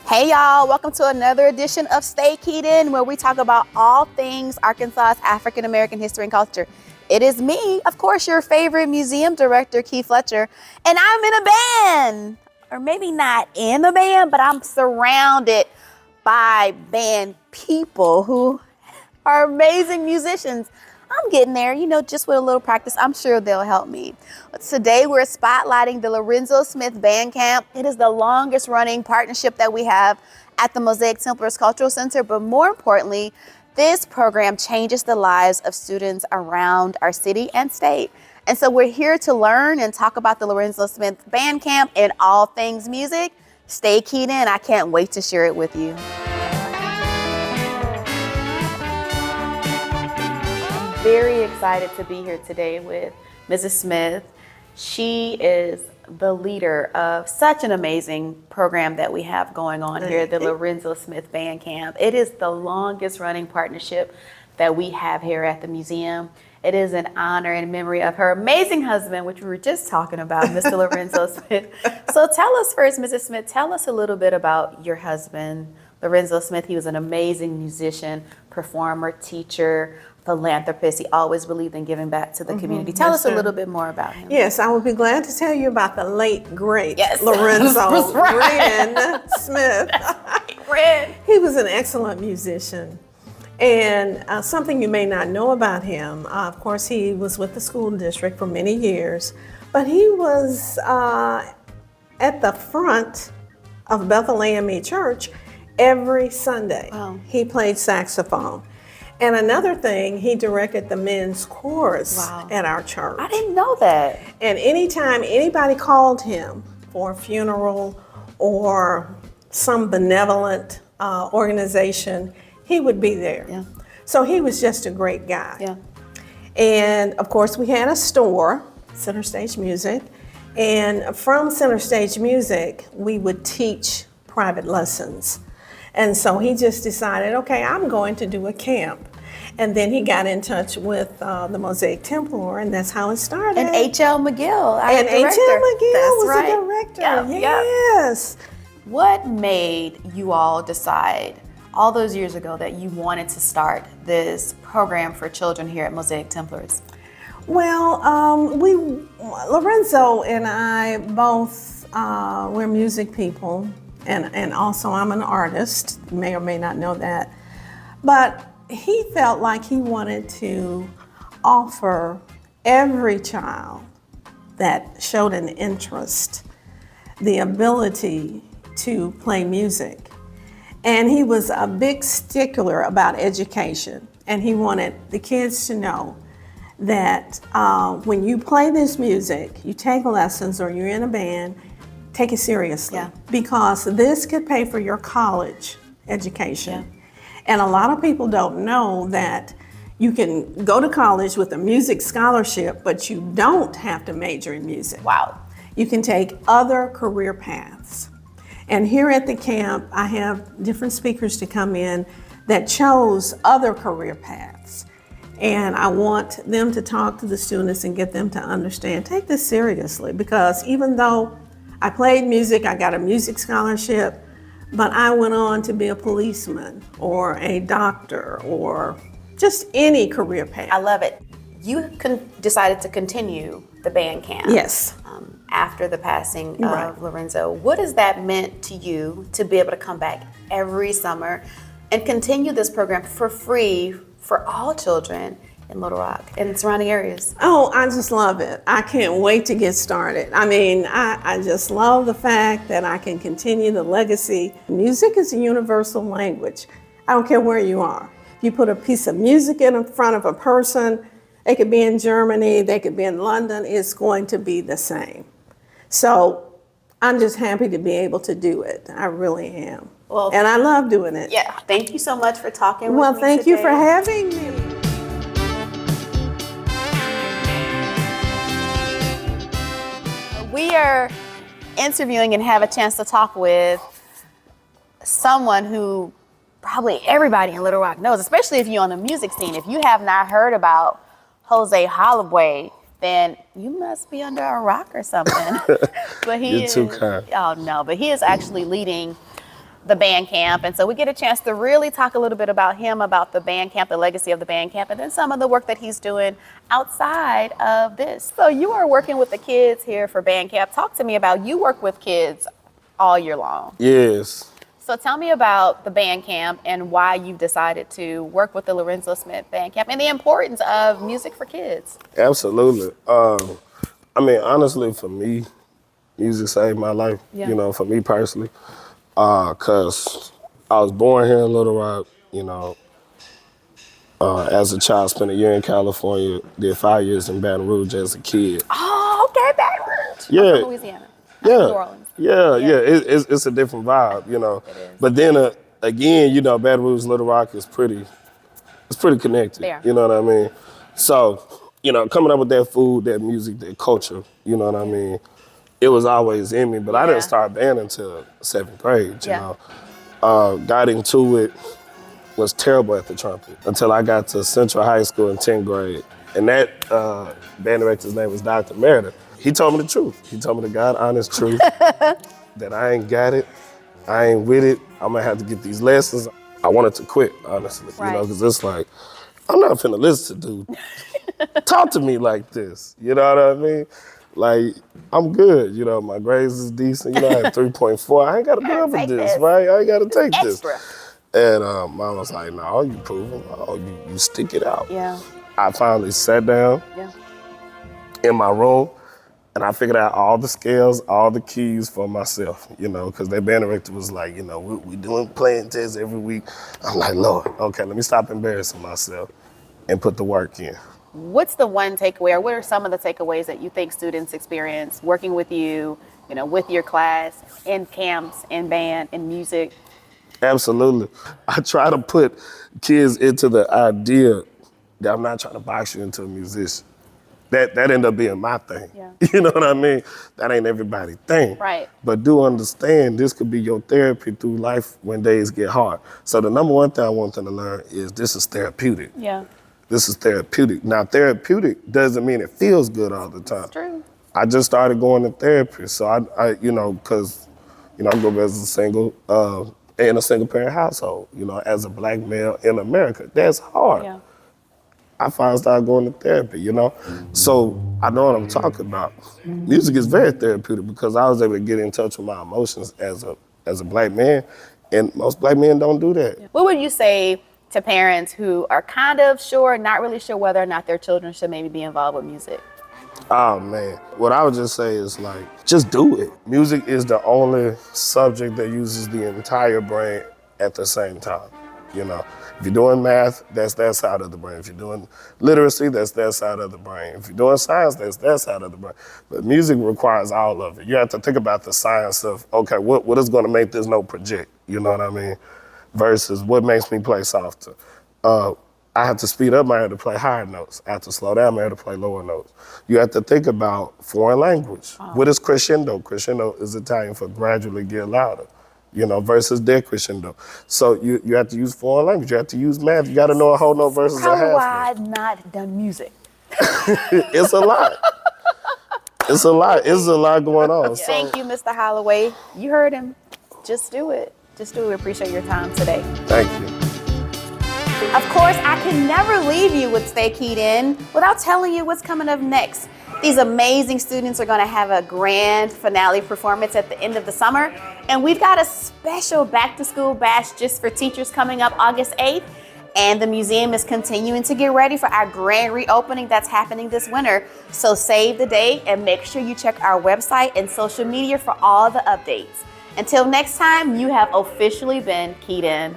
Hey y'all, welcome to another edition of Stay Keyed In, where we talk about all things Arkansas's African American history and culture. It is me, of course, your favorite museum director, Fletcher, and I'm in a band. Or maybe not in a band, but I'm surrounded by band people who are amazing musicians. I'm getting there, just with a little practice. I'm sure they'll help me. Today, we're spotlighting the Lorenzo Smith Band Camp. It is the longest running partnership that we have at the Mosaic Templars Cultural Center. But more importantly, this program changes the lives of students around our city and state. And so we're here to learn and talk about the Lorenzo Smith Band Camp and all things music. Stay keyed in. I can't wait to share it with you. Very excited to be here today with Mrs. Smith. She is the leader of such an amazing program that we have going on here, the Lorenzo Smith Band Camp. It is the longest running partnership that we have here at the museum. It is an honor in memory of her amazing husband, which we were just talking about, Mr. Lorenzo Smith. So tell us first, Mrs. Smith, tell us a little bit about your husband, Lorenzo Smith. He was an amazing musician, performer, teacher, philanthropist. He always believed in giving back to the community. Tell us a little bit more about him. Yes, I would be glad to tell you about the late, great Lorenzo Smith. Ren. He was an excellent musician. And something you may not know about him, of course, he was with the school district for many years, but he was at the front of Bethel AME Church every Sunday. Wow. He played saxophone. And another thing, he directed the men's chorus at our church. I didn't know that. And anytime anybody called him for a funeral or some benevolent organization, he would be there. Yeah. So he was just a great guy. Yeah. And of course, we had a store, Center Stage Music. And from Center Stage Music, we would teach private lessons. And so he just decided, okay, I'm going to do a camp. And then he got in touch with the Mosaic Templar, and that's how it started. And H.L. McGill, our director. And H.L. McGill was right. the director, yes. Yep. What made you all decide all those years ago that you wanted to start this program for children here at Mosaic Templars? Well, Lorenzo and I both, we're music people. And also I'm an artist, you may or may not know that. But he felt like he wanted to offer every child that showed an interest the ability to play music. And he was a big stickler about education. And he wanted the kids to know that when you play this music, you take lessons or you're in a band, take it seriously, because this could pay for your college education. Yeah. And a lot of people don't know that you can go to college with a music scholarship, but you don't have to major in music. Wow. You can take other career paths. And here at the camp, I have different speakers to come in that chose other career paths. And I want them to talk to the students and get them to understand, take this seriously, because even though I played music, I got a music scholarship, but I went on to be a policeman or a doctor or just any career path. I love it. You decided to continue the band camp. Yes. After the passing of Lorenzo. What has that meant to you to be able to come back every summer and continue this program for free for all children in Little Rock and surrounding areas? Oh, I just love it. I can't wait to get started. I mean, I just love the fact that I can continue the legacy. Music is a universal language. I don't care where you are. If you put a piece of music in front of a person, they could be in Germany, they could be in London, it's going to be the same. So I'm just happy to be able to do it. I really am. Well, and I love doing it. Yeah, thank you so much for talking with me Well, thank you for having me. We are interviewing and have a chance to talk with someone who probably everybody in Little Rock knows, especially if you're on the music scene. If you have not heard about José Holloway, then you must be under a rock or something. But he You're too kind. Oh no, but he is actually leading the band camp. And so we get a chance to really talk a little bit about him, about the band camp, the legacy of the band camp, and then some of the work that he's doing outside of this. So you are working with the kids here for band camp. Talk to me about, you work with kids all year long. Yes. So tell me about the band camp and why you've decided to work with the Lorenzo Smith Band Camp and the importance of music for kids. Absolutely. I mean, honestly, for me, music saved my life, Yeah. you know, for me personally. Because I was born here in Little Rock, you know. As a child, spent a year in California, did 5 years in Baton Rouge as a kid. Oh, okay, Baton Rouge. Yeah. I'm from Louisiana. I'm from New Orleans. Yeah. It's a different vibe, you know. It is. But then again, you know, Baton Rouge, Little Rock is pretty connected. Yeah. You know what I mean? So, you know, coming up with that food, that music, that culture, you know what I mean? It was always in me, but I didn't start band until 7th grade, you know. Got into it, was terrible at the trumpet until I got to Central High School in 10th grade. And that band director's name was Dr. Meredith. He told me the truth. He told me the God honest truth that I ain't got it, I ain't with it, I'm gonna have to get these lessons. I wanted to quit, honestly, you know, because it's like, I'm not finna listen to dude. Talk to me like this, you know what I mean? Like, I'm good, you know, my grades is decent, you know, I had 3.4. I ain't gotta put up with this, right? I ain't gotta take this. And mom was like, no, you proven, you stick it out. Yeah. I finally sat down in my room and I figured out all the scales, all the keys for myself, you know, because that band director was like, you know, we doing playing tests every week. I'm like, Lord, okay, let me stop embarrassing myself and put the work in. What's the one takeaway, or what are some of the takeaways that you think students experience working with you, you know, with your class, in camps, in band, in music? Absolutely. I try to put kids into the idea that I'm not trying to box you into a musician. That ended up being my thing. Yeah. You know what I mean? That ain't everybody's thing. Right. But do understand this could be your therapy through life when days get hard. So the number one thing I want them to learn is this is therapeutic. Yeah. This is therapeutic. Now, therapeutic doesn't mean it feels good all the time. It's true. I just started going to therapy. So I you know, because, you know, I grew up as a single, in a single parent household, you know, as a black male in America. That's hard. Yeah. I finally started going to therapy, you know? So I know what I'm talking about. Music is very therapeutic because I was able to get in touch with my emotions as a black man, and most black men don't do that. What would you say to parents who are kind of sure, not really sure whether or not their children should maybe be involved with music? Oh man, what I would just say is like, just do it. Music is the only subject that uses the entire brain at the same time, you know? If you're doing math, that's that side of the brain. If you're doing literacy, that's that side of the brain. If you're doing science, that's that side of the brain. But music requires all of it. You have to think about the science of, okay, what is gonna make this note project, you know what I mean? Versus what makes me play softer. I have to speed up, I have to play higher notes. I have to slow down, I have to play lower notes. You have to think about foreign language. What is crescendo? Crescendo is Italian for gradually get louder, you know, versus decrescendo. So you have to use foreign language, you have to use math, you gotta know a whole note versus a half note. How have I not done music? It's a lot. It's a lot. It's a lot going on. Thank you, Mr. Holloway. You heard him. Just do it. Just do it. We appreciate your time today. Thank you. Of course, I can never leave you with Stay Keyed In without telling you what's coming up next. These amazing students are going to have a grand finale performance at the end of the summer. And we've got a special back to school bash just for teachers coming up August 8th. And the museum is continuing to get ready for our grand reopening that's happening this winter. So save the date and make sure you check our website and social media for all the updates. Until next time, you have officially been keyed in.